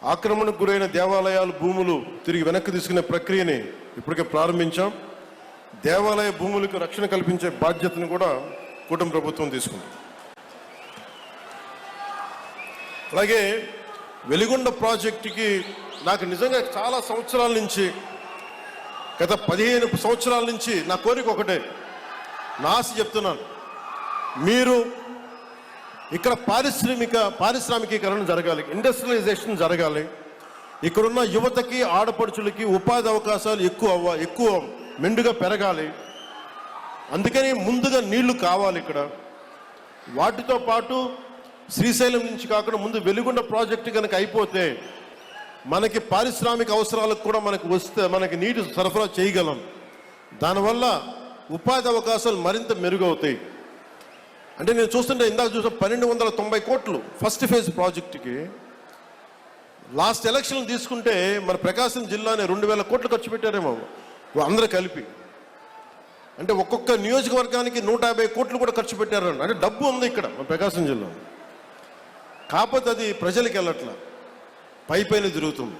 ఆక్రమణకు గురైన దేవాలయాలు భూములు తిరిగి వెనక్కి తీసుకునే ప్రక్రియని ఇప్పటికే ప్రారంభించాం. దేవాలయ భూములకు రక్షణ కల్పించే బాధ్యతను కూడా కూటమి ప్రభుత్వం తీసుకుంది. అలాగే వెలిగొండ ప్రాజెక్టుకి నాకు నిజంగా చాలా సంవత్సరాల నుంచి, గత 15 సంవత్సరాల నుంచి నా కోరిక ఒకటే, నా ఆశ చెప్తున్నాను. మీరు ఇక్కడ పారిశ్రామికీకరణ జరగాలి, ఇండస్ట్రియలైజేషన్ జరగాలి. ఇక్కడున్న యువతకి ఆడపడుచులకి ఉపాధి అవకాశాలు ఎక్కువ మెండుగా పెరగాలి. అందుకని ముందుగా నీళ్లు కావాలి ఇక్కడ. వాటితో పాటు శ్రీశైలం నుంచి కాకుండా ముందు వెలిగొండ ప్రాజెక్టు కనుక అయిపోతే మనకి పారిశ్రామిక అవసరాలకు కూడా మనకి నీటి సరఫరా చేయగలం. దానివల్ల ఉపాధి అవకాశాలు మరింత మెరుగవుతాయి. అంటే నేను చూస్తుంటే ఇందాక చూసిన 1290 కోట్లు ఫస్ట్ ఫేజ్ ప్రాజెక్టుకి. లాస్ట్ ఎలక్షన్ తీసుకుంటే మన ప్రకాశం జిల్లానే 2000 కోట్లు ఖర్చు పెట్టారేమో అందరూ కలిపి. అంటే ఒక్కొక్క నియోజకవర్గానికి 150 కోట్లు కూడా ఖర్చు పెట్టారు. అంటే డబ్బు ఉంది ఇక్కడ మన ప్రకాశం జిల్లా. కాకపోతే అది ప్రజలకు వెళ్ళట్లా, పైపైన తిరుగుతుంది.